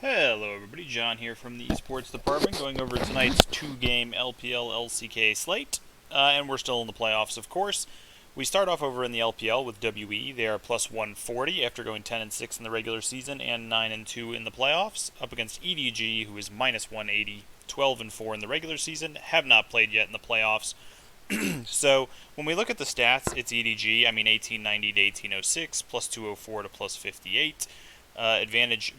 Hello everybody, John here from the esports department, going over tonight's two-game LPL LCK slate, and we're still in the playoffs, of course. We start off over in the LPL with WE. They are plus 140 after going 10-6 in the regular season and 9-2 in the playoffs, up against EDG, who is minus 180, 12-4 in the regular season, have not played yet in the playoffs. So when we look at the stats, it's EDG. 1890 to 1806, plus 204 to plus 58.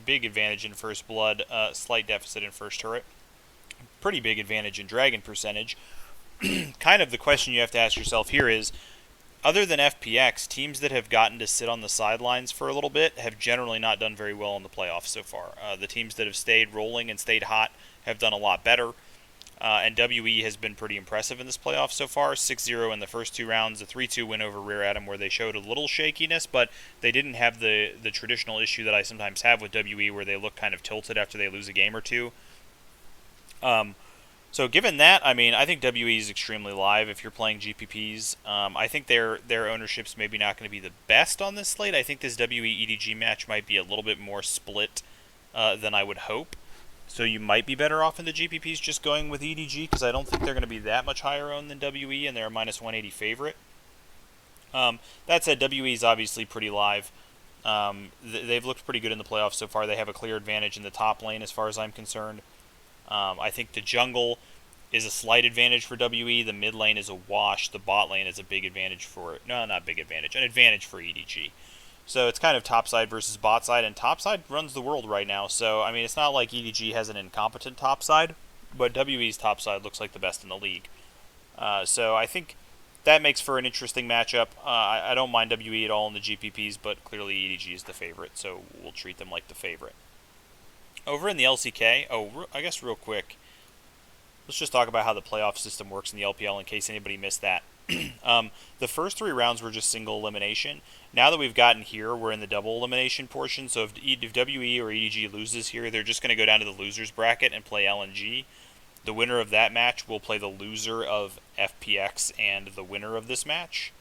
Big advantage in first blood, slight deficit in first turret. Pretty big advantage in dragon percentage. Kind of the question you have to ask yourself here is, other than FPX, teams that have gotten to sit on the sidelines for a little bit have generally not done very well in the playoffs so far. The teams that have stayed rolling and stayed hot have done a lot better. And WE has been pretty impressive in this playoff so far. 6-0 in the first two rounds, a 3-2 win over Rear Adam where they showed a little shakiness, but they didn't have the traditional issue that I sometimes have with WE where they look kind of tilted after they lose a game or two. So given that, I think WE is extremely live if you're playing GPPs. I think their ownership's maybe not going to be the best on this slate. I think this WE EDG match might be a little bit more split than I would hope. So you might be better off in the GPPs just going with EDG, because I don't think they're going to be that much higher owned than WE, and they're a minus 180 favorite. That said, WE is obviously pretty live. They've looked pretty good in the playoffs so far. They have a clear advantage in the top lane as far as I'm concerned. I think the jungle is a slight advantage for WE. The mid lane is a wash. The bot lane is a big advantage for... No, not big advantage. An advantage for EDG. So it's kind of top side versus bot side, and top side runs the world right now. So, it's not like EDG has an incompetent top side, but WE's top side looks like the best in the league. So I think that makes for an interesting matchup. I don't mind WE at all in the GPPs, but clearly EDG is the favorite, so we'll treat them like the favorite. Over in the LCK, I guess real quick, let's just talk about how the playoff system works in the LPL in case anybody missed that. The first three rounds were just single elimination. Now that we've gotten here, we're in the double elimination portion. So if WE or EDG loses here, they're just going to go down to the losers bracket and play LNG. The winner of that match will play the loser of FPX and the winner of this match.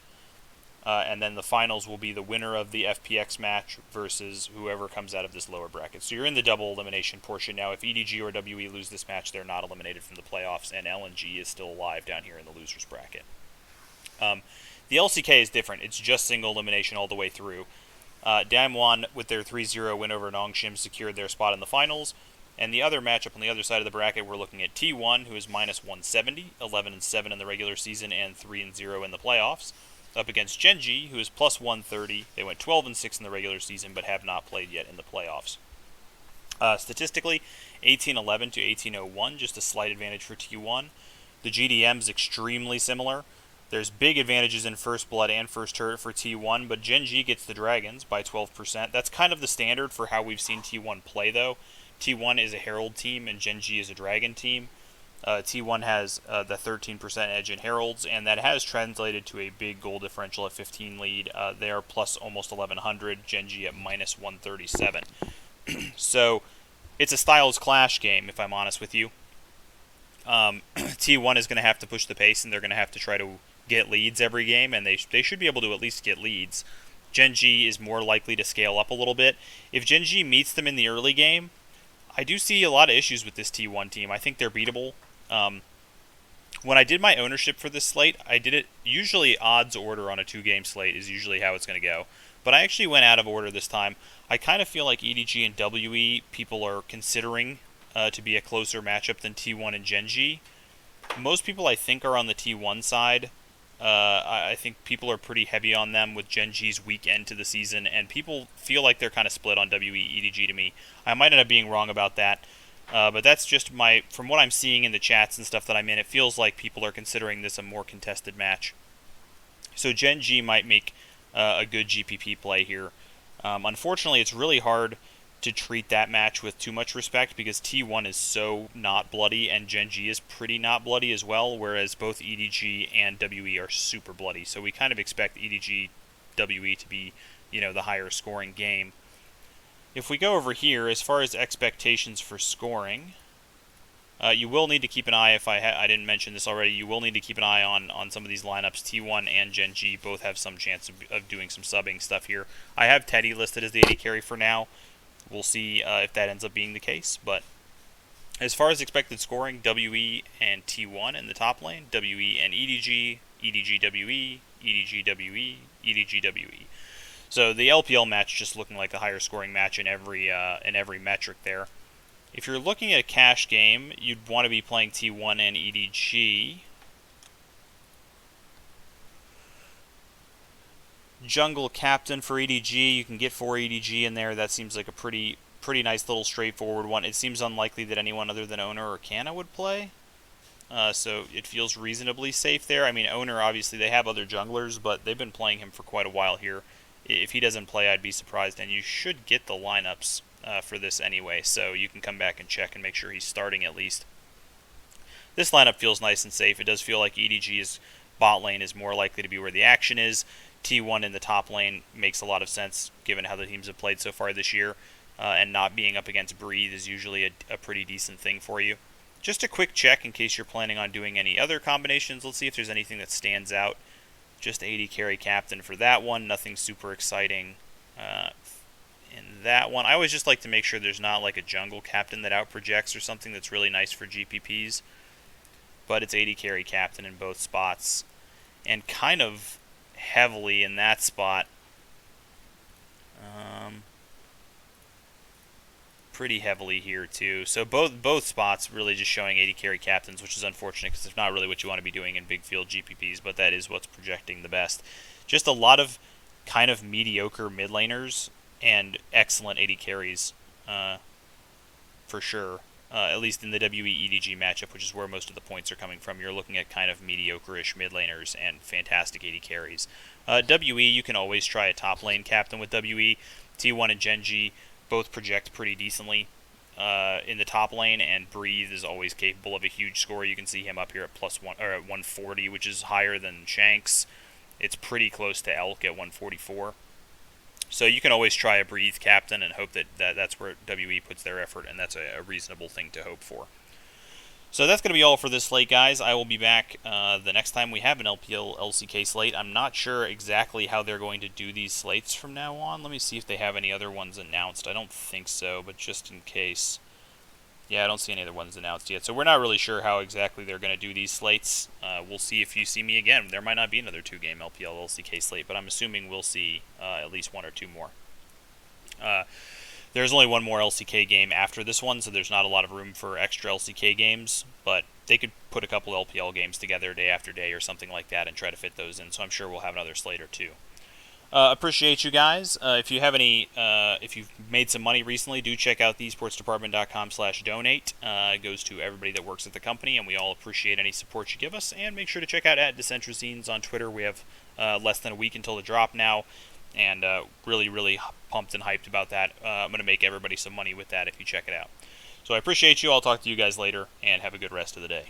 And then the finals will be the winner of the FPX match versus whoever comes out of this lower bracket. So you're in the double elimination portion now. If EDG or WE lose this match, they're not eliminated from the playoffs, and LNG is still alive down here in the losers bracket. The LCK is different. It's just single elimination all the way through. Damwon, with their 3-0 win over Nongshim, secured their spot in the finals. And the other matchup on the other side of the bracket, we're looking at T1, who is minus 170, 11-7 in the regular season, and 3-0 in the playoffs, up against GenG, who is plus 130. They went 12-6 in the regular season, but have not played yet in the playoffs. Statistically, 1811 to 1801, just a slight advantage for T1. The GDM is extremely similar. There's big advantages in first blood and first turret for T1, but GenG gets the dragons by 12%. That's kind of the standard for how we've seen T1 play, though. T1 is a herald team, and GenG is a dragon team. T1 has the 13% edge in heralds, and that has translated to a big goal differential at 15 lead. They are plus almost 1100, GenG at minus 137. So it's a styles clash game, if I'm honest with you. T1 is going to have to push the pace, and they're going to have to try to get leads every game, and they should be able to at least get leads. GenG is more likely to scale up a little bit. If GenG meets them in the early game, I do see a lot of issues with this T1 team. I think they're beatable. When I did my ownership for this slate, I did it usually odds order on a two-game slate is usually how it's going to go. But I actually went out of order this time. I kind of feel like EDG and WE people are considering to be a closer matchup than T1 and GenG. Most people I think are on the T1 side. I think people are pretty heavy on them with GenG's weak end to the season, and people feel like they're kind of split on WE EDG to me. I might end up being wrong about that, but that's just from what I'm seeing in the chats and stuff that I'm in, it feels like people are considering this a more contested match. So GenG might make a good GPP play here. Unfortunately, it's really hard to treat that match with too much respect because T1 is so not bloody and GenG is pretty not bloody as well, whereas both EDG and WE are super bloody. So we kind of expect EDG WE to be, the higher scoring game. If we go over here, as far as expectations for scoring, you will need to keep an eye, if I didn't mention this already, you will need to keep an eye on some of these lineups. T1 and GenG both have some chance of doing some subbing stuff here. I have Teddy listed as the AD carry for now. we'll see if that ends up being the case. But as far as expected scoring, WE and T1 in the top lane, WE and EDG, EDG WE, EDG WE, EDG WE. So the LPL match just looking like the higher scoring match in every metric there. If you're looking at a cash game, you'd want to be playing T1 and EDG. Jungle captain for EDG, you can get 4 EDG in there. That seems like a pretty nice little straightforward one. It seems unlikely that anyone other than Owner or Canna would play. So it feels reasonably safe there. I mean, Owner, obviously, they have other junglers, but they've been playing him for quite a while here. If he doesn't play, I'd be surprised, and you should get the lineups for this anyway, so you can come back and check and make sure he's starting at least. This lineup feels nice and safe. It does feel like EDG's bot lane is more likely to be where the action is. T1 in the top lane makes a lot of sense given how the teams have played so far this year, and not being up against Breathe is usually a pretty decent thing for you. Just a quick check in case you're planning on doing any other combinations. Let's see if there's anything that stands out. Just AD carry captain for that one. Nothing super exciting in that one. I always just like to make sure there's not like a jungle captain that outprojects or something that's really nice for GPPs. But it's AD carry captain in both spots. And kind of heavily in that spot. Pretty heavily here too. So both spots really just showing AD carry captains, which is unfortunate because it's not really what you want to be doing in big field GPPs, but that is what's projecting the best. Just a lot of kind of mediocre mid laners and excellent AD carries for sure. At least in the WE EDG matchup, which is where most of the points are coming from. You're looking at kind of mediocre-ish mid laners and fantastic AD carries. WE, you can always try a top lane captain with WE. T1 and GenG both project pretty decently in the top lane, and Breathe is always capable of a huge score. You can see him up here at +1 or at 140, which is higher than Shanks. It's pretty close to Elk at 144. So you can always try a Breathe captain and hope that's where WE puts their effort, and that's a reasonable thing to hope for. So that's going to be all for this slate, guys. I will be back the next time we have an LPL LCK slate. I'm not sure exactly how they're going to do these slates from now on. Let me see if they have any other ones announced. I don't think so, but just in case. Yeah, I don't see any other ones announced yet. So we're not really sure how exactly they're going to do these slates. We'll see if you see me again. There might not be another 2-game LPL LCK slate, but I'm assuming we'll see at least 1 or 2 more. There's only one more LCK game after this one, so there's not a lot of room for extra LCK games, but they could put a couple LPL games together day after day or something like that and try to fit those in, so I'm sure we'll have another slate or 2. Appreciate you guys. If you have any, if you've made some money recently, do check out thesportsdepartment.com/donate. It goes to everybody that works at the company, and we all appreciate any support you give us. And make sure to check out @Decentrazines on Twitter. We have less than a week until the drop now, and really pumped and hyped about that. I'm going to make everybody some money with that if you check it out. So I appreciate you. I'll talk to you guys later, and have a good rest of the day.